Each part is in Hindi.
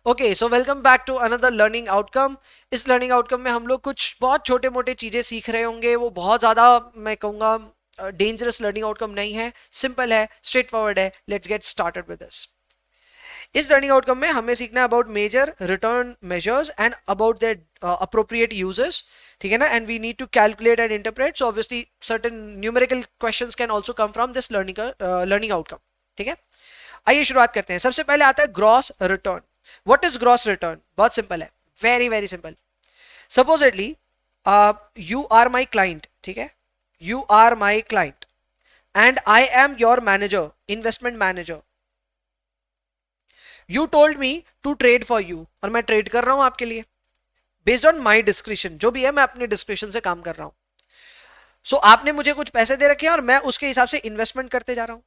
Okay, so welcome back to another learning outcome. इस लर्निंग आउटकम में हम लोग कुछ बहुत छोटे मोटे चीजें सीख रहे होंगे। वो बहुत ज्यादा, मैं कहूंगा, डेंजरस लर्निंग आउटकम नहीं है, सिंपल है, स्ट्रेट फॉरवर्ड है। Let's get started with this. इस लर्निंग आउटकम में हमें सीखना है about major return measures and about their appropriate usages, ठीक है ना। And we need to calculate and interpret, so obviously certain numerical questions can also come from this learning outcome, ठीक है। आइए शुरुआत करते हैं। सबसे पहले आता है gross return. What is gross return? बहुत सिंपल है, very very simple. Supposedly you are my client, ठीक है, you are my client and I am your manager, investment manager. You told me to trade for you, और मैं ट्रेड कर रहा हूं आपके लिए बेस्ड ऑन माई डिस्क्रिप्शन, जो भी है मैं अपने डिस्क्रिप्शन से काम कर रहा हूं। सो आपने मुझे कुछ पैसे दे रखे हैं और मैं उसके हिसाब से इन्वेस्टमेंट करते जा रहा हूं।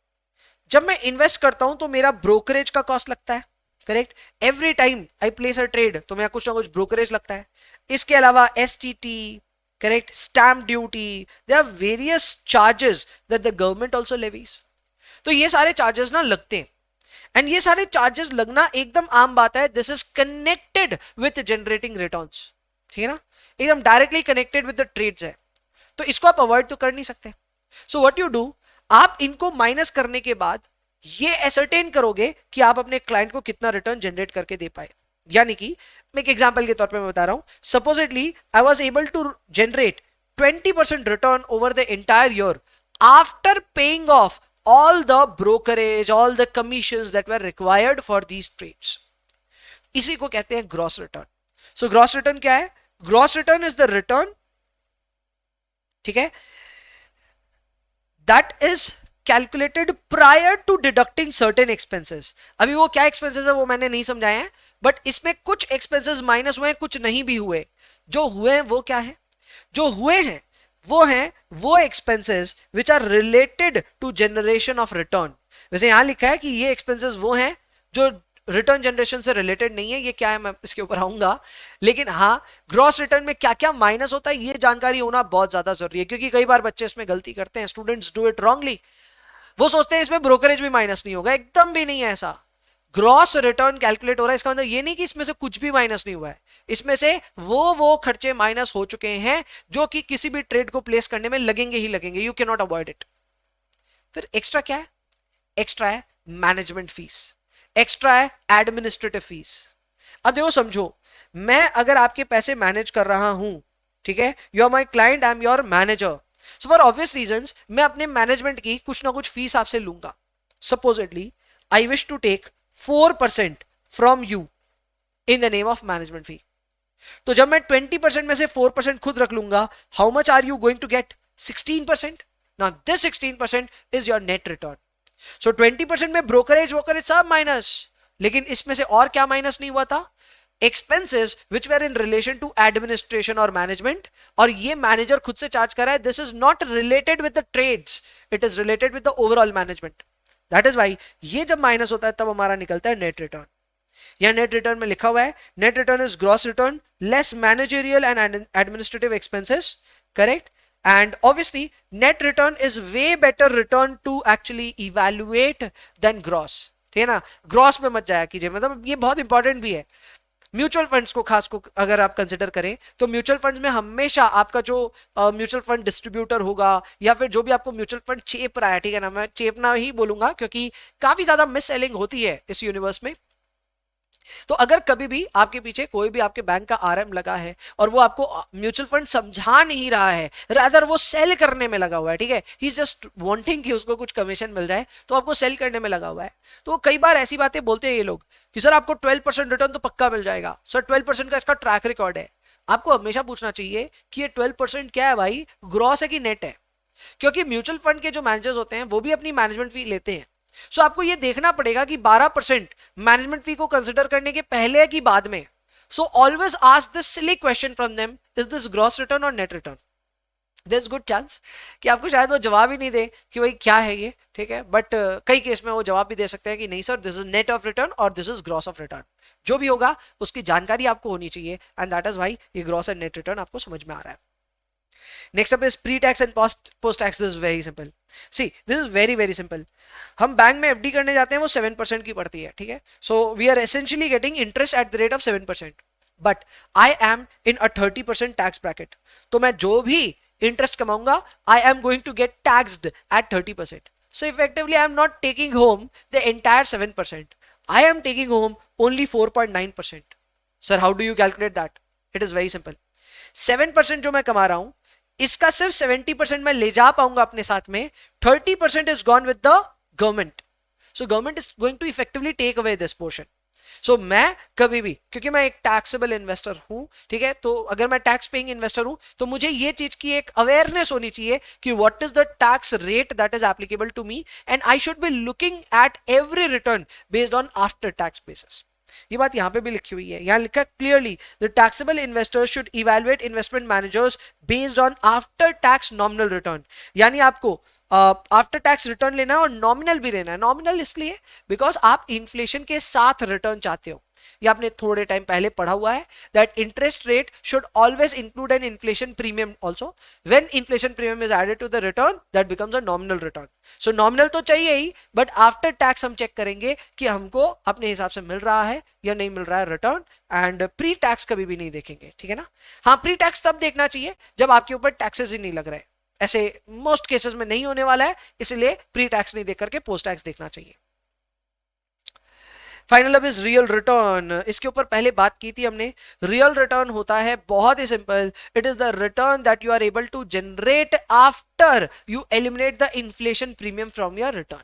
जब मैं इन्वेस्ट करता हूं तो मेरा ब्रोकरेज का कॉस्ट लगता है, correct. Every time I place a trade तो मेरा कुछ ना कुछ ब्रोकरेज लगता है। इसके अलावा STT, correct, stamp duty, there are various charges that the government also levies. तो ये सारे चार्जेस ना लगते हैं, एंड ये सारे चार्जेस लगना एकदम आम बात है। This is connected with generating returns, ठीक है ना, एकदम directly connected with the trades है। तो इसको आप अवॉइड तो कर नहीं सकते। सो व्हाट यू डू, आप इनको माइनस करने के बाद ये एसरटेन करोगे कि आप अपने क्लाइंट को कितना रिटर्न जनरेट करके दे पाए। यानी कि मैं एक एग्जांपल के तौर पे मैं बता रहा हूं, supposedly I was able to generate 20% return over the entire year after paying off all the brokerage, all the commissions that were required for these trades. इसी को कहते हैं gross return. So gross return क्या है? Gross return is the return, ठीक है, that is calculated prior to deducting certain expenses. अभी वो क्या एक्सपेंसेस है वो मैंने नहीं समझाया है, बट इसमें कुछ एक्सपेंसेस माइनस हुए हैं, कुछ नहीं भी हुए। जो हुए हैं वो क्या है? जो हुए हैं वो हैं वो expenses which are related to generation of return. वैसे यहां लिखा है कि ये एक्सपेंसेस वो हैं जो रिटर्न जनरेशन से रिलेटेड नहीं है, ये क्या है मैं इसके ऊपर आऊंगा। लेकिन हाँ, ग्रॉस रिटर्न में क्या क्या माइनस होता है ये जानकारी होना बहुत ज्यादा जरूरी है, क्योंकि कई बार बच्चे इसमें गलती करते हैं, स्टूडेंट्स डू इट रॉन्गली। वो सोचते हैं इसमें ब्रोकरेज भी माइनस नहीं होगा, एकदम भी नहीं है ऐसा। ग्रॉस रिटर्न कैलकुलेट हो रहा है, इसका मतलब ये नहीं कि इसमें से कुछ भी माइनस नहीं हुआ है। इसमें से वो खर्चे माइनस हो चुके हैं जो कि किसी भी ट्रेड को प्लेस करने में लगेंगे ही लगेंगे। You can not avoid it. फिर एक्स्ट्रा क्या है? एक्स्ट्रा है मैनेजमेंट फीस, एक्स्ट्रा है एडमिनिस्ट्रेटिव फीस। अब देखो समझो, मैं अगर आपके पैसे मैनेज कर रहा हूं, ठीक है, you are my client, I am your manager, so for obvious reasons मैं अपने मैनेजमेंट की कुछ ना कुछ फीस आपसे लूंगा। Supposedly I wish to take 4% from you in the name of management fee. तो जब मैं 20% में से 4% खुद रख लूंगा, how much are you going to get? 16%। Now this 16% is your net return. So 20% में ब्रोकरेज वोकरेज सब माइनस, लेकिन इसमें से और क्या माइनस नहीं हुआ था? Expenses which were in relation to administration और मैनेजमेंट, और ये मैनेजर खुद से चार्ज कर रहा है। This is not related with the trades, it is related with the overall management. That is why ये जब माइनस होता है तब हमारा निकलता है नेट रिटर्न। या नेट रिटर्न में लिखा हुआ है, net return is gross return less managerial and administrative expenses, correct. And obviously net return is way better return to actually evaluate than gross, ठीक है ना। ग्रॉस में मत जाया कीजिए, मतलब ये बहुत इंपॉर्टेंट भी है। म्यूचुअल फंड्स को खास को अगर आप कंसिडर करें तो म्यूचुअल फंड्स में हमेशा आपका जो म्यूचुअल फंड डिस्ट्रीब्यूटर होगा या फिर जो भी आपको म्यूचुअल फंड चेप रहा है, ठीक है ना, मैं चेपना ही बोलूंगा क्योंकि काफी ज्यादा मिस सेलिंग होती है इस यूनिवर्स में। तो अगर कभी भी आपके पीछे कोई भी आपके बैंक का आरएम लगा है और वो आपको म्यूचुअल फंड समझा नहीं रहा है, रादर वो सेल करने में लगा हुआ है, ठीक है, ही इज जस्ट वांटिंग कि उसको कुछ कमीशन मिल जाए, तो आपको सेल करने में लगा हुआ है, तो कई बार ऐसी बातें बोलते हैं ये लोग कि सर आपको 12% रिटर्न तो पक्का मिल जाएगा। सर 12% का इसका ट्रैक रिकॉर्ड है। आपको हमेशा पूछना चाहिए कि ये 12% क्या है भाई, ग्रॉस है कि नेट है? क्योंकि म्यूचुअल फंड के जो मैनेजर्स होते हैं वो भी अपनी मैनेजमेंट फी लेते हैं। सो आपको ये देखना पड़ेगा कि 12% मैनेजमेंट फी को कंसिडर करने के पहले है कि बाद में। So always ask this silly question from them, is this gross return और net return? There is good chance कि आपको शायद वो जवाब ही नहीं दे कि भाई क्या है ये, ठीक है, बट कई केस में वो जवाब भी दे सकते हैं कि नहीं sir this is net of return और this is gross of return. जो भी होगा उसकी जानकारी आपको होनी चाहिए, एंड दैट इज व्हाई ये ग्रॉस एंड नेट रिटर्न आपको समझ में आ रहा है। Next up is pre-tax and post-tax. This is very simple. See, this is very simple. हम बैंक में एफडी करने जाते हैं, वो 7% की पड़ती है, ठीक है. So we are essentially getting interest at the rate of 7%. But I am in a 30% tax bracket. तो मैं जो भी इंटरेस्ट कमाऊंगा, I am going to get taxed at 30%. So effectively, I am not taking home the entire 7%. I am taking home only 4.9%. Sir, how do you calculate that? It is very simple. 7% जो मैं कमा रहा हूं, इसका सिर्फ 70% मैं ले जा पाऊंगा अपने साथ में. 30% is gone with the government. So government is going to effectively take away this portion. So मैं कभी भी, क्योंकि मैं एक टैक्सेबल इन्वेस्टर हूं, ठीक है, तो अगर मैं टैक्स पेइंग इन्वेस्टर हूं, तो मुझे ये चीज की एक अवेयरनेस होनी चाहिए कि what is the tax rate that is applicable to me, and I should be looking at every return based on after tax basis. ये बात यहां पे भी लिखी हुई है, यहां लिखा clearly, the taxable investors should evaluate investment managers based on after tax nominal return. यानी आपको आफ्टर टैक्स रिटर्न लेना है और नॉमिनल भी लेना है. नॉमिनल इसलिए बिकॉज आप इन्फ्लेशन के साथ रिटर्न चाहते हो. ये आपने थोड़े टाइम पहले पढ़ा हुआ है that interest rate should always include an inflation premium also. When inflation premium is added to the return, that becomes a nominal return. So nominal तो चाहिए ही, बट आफ्टर टैक्स हम चेक करेंगे कि हमको अपने हिसाब से मिल रहा है या नहीं मिल रहा है रिटर्न, एंड प्री टैक्स कभी भी नहीं देखेंगे, ठीक है ना. हाँ, प्री टैक्स तब देखना चाहिए जब आपके ऊपर टैक्सेस ही नहीं लग रहे. ऐसे मोस्ट केसेस में नहीं होने वाला है, इसलिए प्री टैक्स नहीं देख करके पोस्ट टैक्स देखना चाहिए. फाइनल अब इज रियल रिटर्न. इसके ऊपर पहले बात की थी हमने. रियल रिटर्न होता है बहुत ही simple. It is the return that you are able to generate after you eliminate the inflation premium from your return.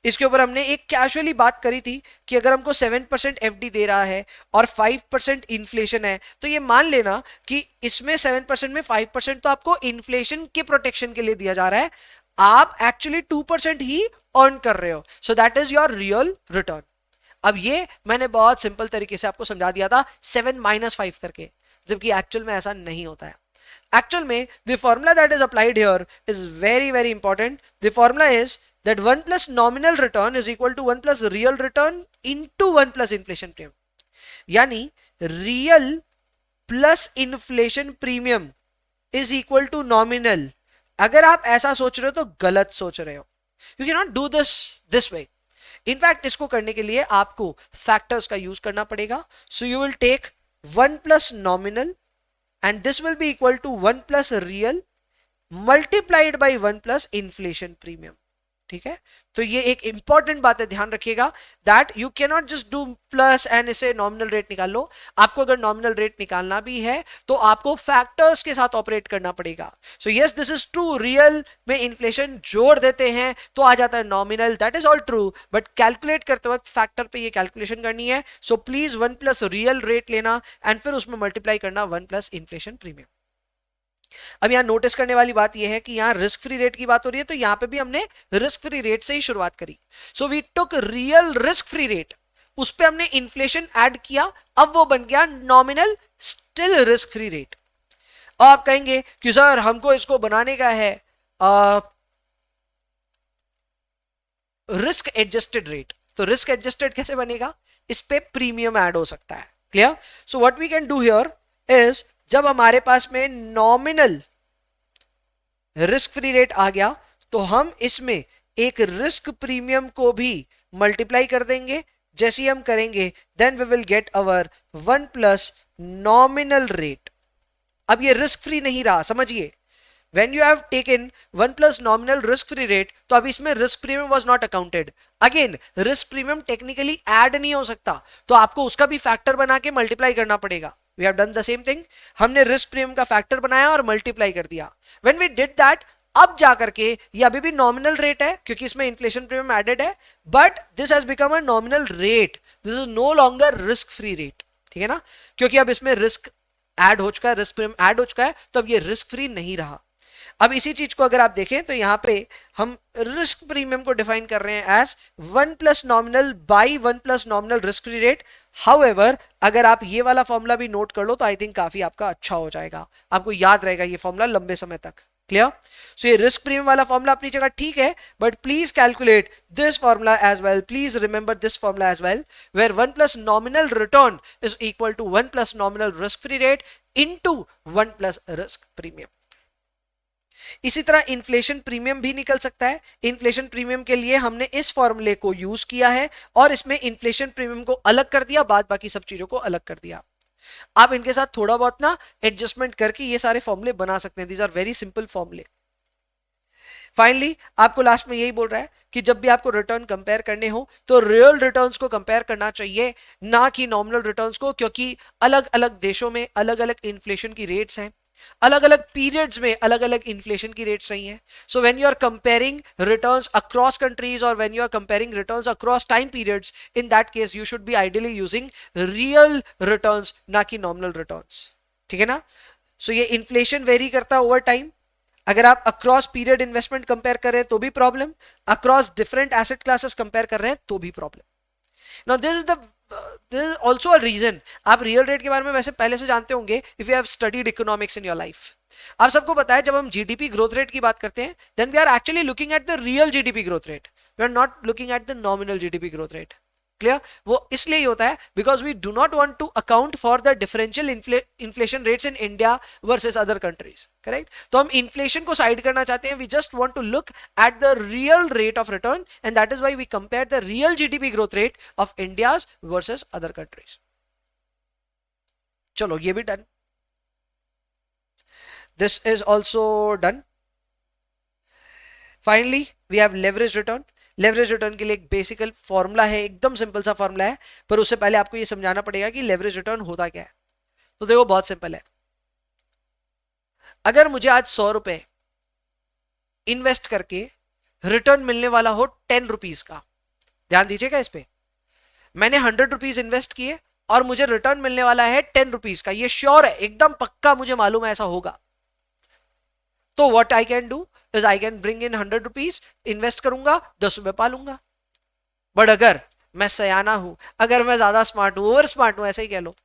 इसके ऊपर हमने एक कैजुअली बात करी थी कि अगर हमको 7% एफडी दे रहा है और 5% इन्फ्लेशन है, तो ये मान लेना कि इसमें 7% में 5% तो आपको इन्फ्लेशन के प्रोटेक्शन के लिए दिया जा रहा है. आप एक्चुअली 2% ही अर्न कर रहे हो. So that is your real return. अब ये मैंने बहुत सिंपल तरीके से आपको समझा दिया था 7-5 करके, जबकि एक्चुअल में ऐसा नहीं होता है. एक्चुअल में the formula that is applied here is very important. The formula is that 1 plus nominal return is equal to 1 plus real return into 1 plus inflation premium. यानी real plus inflation premium is equal to nominal. अगर आप ऐसा सोच रहे हो तो गलत सोच रहे हो. You cannot do this way. In fact, इसको करने के लिए आपको factors का use करना पड़ेगा. So you will take 1 plus nominal and this will be equal to 1 plus real multiplied by 1 plus inflation premium. ठीक है, तो ये एक इंपॉर्टेंट बात है, ध्यान रखिएगा that you can not just do plus and इसे नॉमिनल रेट निकाल लो. आपको अगर नॉमिनल रेट निकालना भी है तो आपको फैक्टर्स के साथ ऑपरेट करना पड़ेगा. So yes, this is true. Real में इन्फ्लेशन जोड़ देते हैं तो आ जाता है nominal, that is all true. But calculate करते वक्त फैक्टर पे ये कैलकुलेशन करनी है. So please 1 plus real rate लेना एंड फिर उसमें मल्टीप्लाई करना 1 प्लस इन्फ्लेशन प्रीमियम. अब यहां नोटिस करने वाली बात यह है कि यहां रिस्क फ्री रेट की बात हो रही है, तो यहां पे भी हमने रिस्क फ्री रेट से ही शुरुआत करी. So we took real risk free rate, उस पे हमने इन्फ्लेशन ऐड किया, अब वो बन गया nominal still risk free rate. आप कहेंगे कि सर हमको इसको बनाने का है रिस्क एडजस्टेड रेट. तो रिस्क एडजस्टेड कैसे बनेगा? इस पे प्रीमियम ऐड हो सकता है. Clear? So what we can do here is, जब हमारे पास में नॉमिनल रिस्क फ्री रेट आ गया तो हम इसमें एक रिस्क प्रीमियम को भी मल्टीप्लाई कर देंगे. जैसे हम करेंगे then we will get our 1 plus nominal rate. अब ये रिस्क फ्री नहीं रहा, समझिए. When you have taken 1 plus nominal risk free rate, तो अब इसमें risk premium was not accounted. Again, risk premium technically add नहीं हो सकता, तो आपको उसका भी फैक्टर बना के मल्टीप्लाई करना पड़ेगा. We have done the same thing. हमने risk premium का फैक्टर बनाया और मल्टीप्लाई कर दिया. When we did that, अब जाकर के ये अभी भी नॉमिनल रेट है क्योंकि इसमें इन्फ्लेशन प्रीमियम एडेड है, but this has become a nominal rate. This is no longer risk free rate. ठीक है ना, क्योंकि अब इसमें रिस्क ऐड हो चुका है, रिस्क प्रीमियम ऐड हो चुका है, तो अब ये रिस्क फ्री नहीं रहा. अब इसी चीज को अगर आप देखें तो यहां पे हम रिस्क प्रीमियम को डिफाइन कर रहे हैं as 1 plus nominal by 1 plus nominal risk free rate. However, अगर आप ये वाला फॉर्मूला भी नोट कर लो तो आई थिंक काफी आपका अच्छा हो जाएगा, आपको याद रहेगा ये फॉर्मूला लंबे समय तक. क्लियर? सो ये रिस्क प्रीमियम वाला फॉर्मूला अपनी जगह ठीक है, but please calculate this formula as well. Please remember this formula as well, where 1 plus nominal return is equal to 1 plus nominal risk free rate into 1 plus risk premium. इसी तरह इन्फ्लेशन प्रीमियम भी निकल सकता है। इन्फ्लेशन प्रीमियम के लिए हमने इस फॉर्मूले को यूज किया है और इसमें इन्फ्लेशन प्रीमियम को अलग कर दिया, बाद बाकी सब चीजों को अलग कर दिया। आप इनके साथ थोड़ा बहुत ना एडजस्टमेंट करके ये सारे फॉर्मूले बना सकते हैं। दीज आर वेरी सिंपल फॉर्मूले। फाइनली आपको लास्ट में यही बोल रहा है कि जब भी आपको रिटर्न कंपेयर करने हो तो रियल रिटर्न्स को कंपेयर करना चाहिए, ना कि नॉमिनल रिटर्न्स को, क्योंकि अलग अलग देशों में अलग अलग इन्फ्लेशन की रेट्स हैं, अलग अलग पीरियड्स में अलग अलग इन्फ्लेशन की रेट्स रही हैं। So when you are comparing returns across countries और when you are comparing returns across time periods, in that case you should be ideally using real returns, ना कि नॉमिनल रिटर्न्स। ठीक है ना? सो ये इन्फ्लेशन वेरी करता है ओवर टाइम। अगर आप अक्रॉस पीरियड इन्वेस्टमेंट कंपेयर कर रहे हैं तो भी problem, across different asset classes compare कर रहे हैं तो भी problem. Now this is also a reason. आप रियल रेट के बारे में वैसे पहले से जानते होंगे if you have studied economics in your life. आप सबको पता है जब हम जीडीपी ग्रोथ रेट की बात करते हैं then we are actually looking at the real GDP growth rate, we are not looking at the nominal GDP growth rate. Clear? वो इसलिए ही होता है because we do not want to account for the differential inflation rates in India versus other countries. Correct? तो हम इन्फ्लेशन को साइड करना चाहते हैं, we just want to look at the real rate of return and that is why we compare the real GDP growth rate of India versus other countries. चलो ये भी done, this is also done. Finally we have leverage return. Leverage return के लिए एक बेसिकल फॉर्मूला है, एकदम सिंपल सा फॉर्मूला है, पर उससे पहले आपको ये समझाना पड़ेगा कि लेवरेज रिटर्न होता क्या है। तो देखो बहुत सिंपल है। अगर मुझे आज 100 रुपए इन्वेस्ट करके रिटर्न मिलने वाला हो 10 रुपीज का, ध्यान दीजिएगा इस पे, मैंने 100 रुपीज इन्वेस्ट किए और मुझे रिटर्न मिलने वाला है 10 रुपीज का, ये श्योर है, एकदम पक्का मुझे मालूम है ऐसा होगा। तो what I can do is I can bring in 100 rupees, invest करूंगा, 10 रुपए पालूंगा। बट अगर मैं सयाना हूं, अगर मैं ज्यादा स्मार्ट हूं, ओवर स्मार्ट हूं, ऐसे ही कह लो,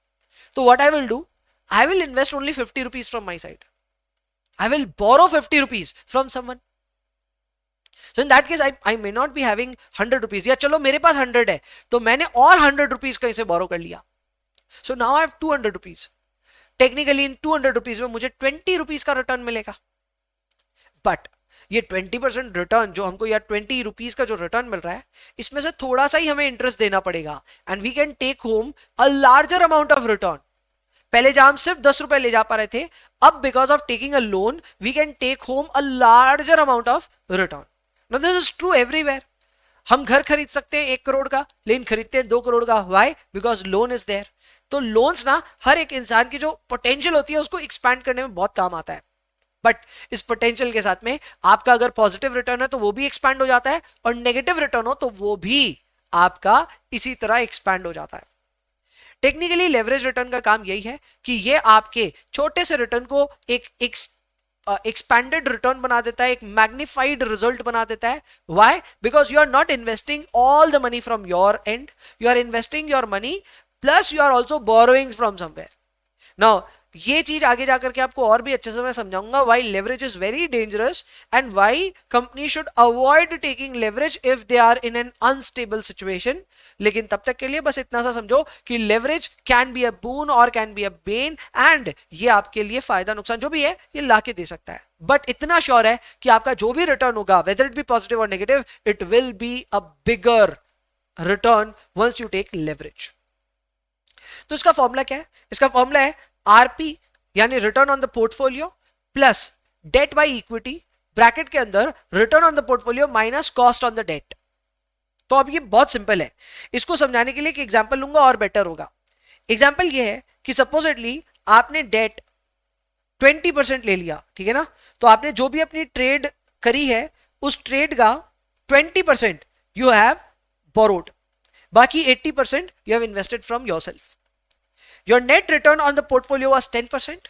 तो what I will do, I will invest only 50 rupees from my side, I will borrow 50 rupees from someone. So in that case I may not be having 100 rupees, या चलो मेरे पास 100 है तो मैंने और 100 रुपीज कहीं से बोरो कर लिया, so now I have 200 rupees. Technically in 200 rupees में मुझे 20 रुपीज का रिटर्न मिलेगा, बट ये 20% रिटर्न जो हमको, या 20 रुपीज का जो रिटर्न मिल रहा है, इसमें से थोड़ा सा ही हमें इंटरेस्ट देना पड़ेगा and we can take home a larger amount of return. पहले जहां हम सिर्फ 10 रुपए ले जा पा रहे थे, अब because of taking a loan we can take home a larger amount of return. Now this is true everywhere. हम घर खरीद सकते हैं 1 करोड़ का, लेकिन खरीदते हैं 2 करोड़ का, why? Because loan is there. तो लोन्स ना हर एक इंसान की जो पोटेंशियल होती है उसको एक्सपैंड करने में बहुत काम आता है, बट इस पोटेंशियल के साथ में आपका अगर पॉजिटिव रिटर्न है तो वो भी एक्सपैंड हो जाता है, और नेगेटिव रिटर्न हो तो वो भी आपका इसी तरह एक्सपैंड हो जाता है। टेक्निकली लेवरेज रिटर्न का काम यही है कि ये आपके छोटे से रिटर्न को एक एक्सपैंडेड रिटर्न बना देता है, एक मैग्निफाइड रिजल्ट बना देता है। Why? Because you are not investing all the money from your end, you are investing your money plus you are also borrowing from somewhere. Now ये चीज आगे जाकर के आपको और भी अच्छे से मैं समझाऊंगा why leverage is very dangerous and why company should avoid taking leverage if they are in an unstable situation. लेकिन तब तक के लिए बस इतना सा समझो कि लेवरेज कैन बी अ बून और can be a Ben, and ये आपके लिए फायदा नुकसान जो भी है ये लाके दे सकता है, बट इतना श्योर है कि आपका जो भी रिटर्न होगा वेदर इट बी पॉजिटिव और negative, it will be a bigger return once you take leverage. तो इसका फॉर्मूला क्या है? इसका फॉर्मूला है आरपी यानी return on the portfolio plus debt by equity, bracket के अंदर return on the portfolio minus cost on the debt. तो अब ये बहुत सिंपल है, इसको समझाने के लिए एक एग्जांपल लूंगा और बेटर होगा। एग्जांपल ये है कि सपोजिटली आपने डेट 20% ले लिया, ठीक है ना? तो आपने जो भी अपनी ट्रेड करी है उस ट्रेड का 20% यू हैव बोरोड, बाकी 80% you have invested from yourself. Your net return on the portfolio was 10%,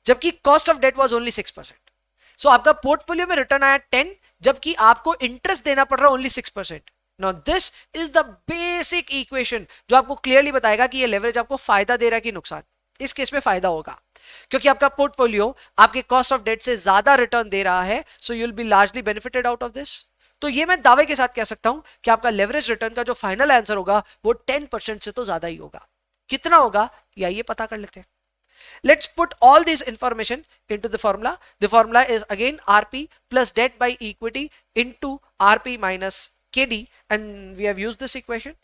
जबकि cost of debt was only 6%. So आपका पोर्टफोलियो में रिटर्न आया 10, जबकि आपको इंटरेस्ट देना पड़ रहा only 6%. Now this is the basic equation जो आपको क्लियरली बताएगा कि ये लेवरेज आपको फायदा दे रहा है कि नुकसान। इस केस में फायदा होगा क्योंकि आपका पोर्टफोलियो आपके कॉस्ट ऑफ डेट से ज्यादा रिटर्न दे रहा है, so you will be largely benefited out of this. तो ये मैं दावे के साथ कह सकता हूं कि आपका लेवरेज रिटर्न का जो फाइनल आंसर होगा वो 10% से तो ज्यादा ही होगा। कितना होगा या ये पता कर लेते हैं। Let's put all this information into the formula. The formula is again RP plus debt by equity into RP minus KD, and we have used this equation.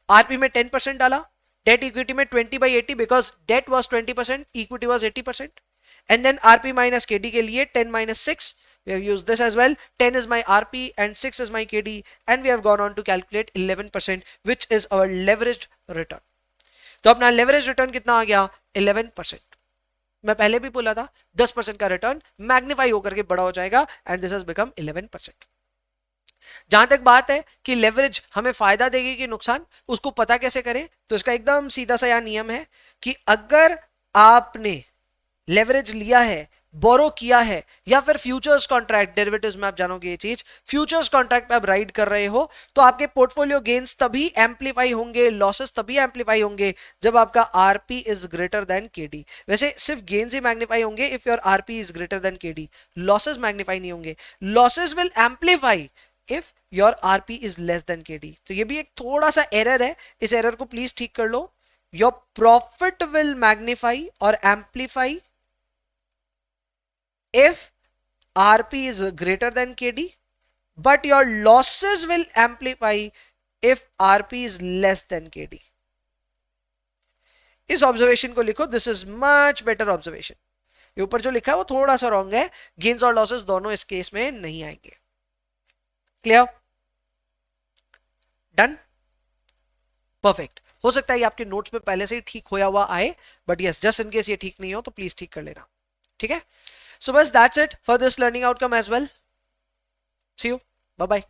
RP में 10% डाला, debt equity में 20 by 80 because debt was 20%, equity was 80%, and then RP minus KD के लिए 10 minus 6. We have used this as well. 10 is my RP and 6 is my KD, and we have gone on to calculate 11%, which is our leveraged return. तो अपना leverage return कितना आ गया? 11%. मैं पहले भी बोला था 10% का रिटर्न मैग्नीफाई होकर के बड़ा हो जाएगा, एंड दिस हैज बिकम 11%. जहां तक बात है कि लेवरेज हमें फायदा देगी कि नुकसान, उसको पता कैसे करें, तो इसका एकदम सीधा सा यह नियम है कि अगर आपने लेवरेज लिया है, बोरो किया है, या फिर फ्यूचर्स कॉन्ट्रैक्ट, डेरिवेटिव्स में आप जानोगे ये चीज, फ्यूचर्स कॉन्ट्रैक्ट पे आप राइड कर रहे हो, तो आपके पोर्टफोलियो गेन्स तभी एम्पलीफाई होंगे, लॉसेस तभी एम्पलीफाई होंगे जब आपका RP is greater than KD. वैसे सिर्फ गेन्स ही मैग्नीफाई होंगे if your RP is greater than KD, losses magnify नहीं होंगे. Losses will amplify if your RP is less than KD. तो ये भी एक थोड़ा सा एरर है, इस एरर को प्लीज ठीक कर लो. योर प्रॉफिट विल मैग्नीफाई और amplify if RP is greater than KD, but your losses will amplify if RP is less than KD. इस ऑब्जर्वेशन को लिखो, this is much better observation. ये ऊपर जो लिखा है वो थोड़ा सा रॉन्ग है, गेन्स और लॉसेस दोनों इस केस में नहीं आएंगे. क्लियर? डन? परफेक्ट. हो सकता है ये आपके नोट्स में पहले से ही ठीक होया हुआ आए, but yes, just in case ये ठीक नहीं हो तो प्लीज ठीक कर लेना. ठीक है? So bas, that's it for this learning outcome as well. See you. Bye bye.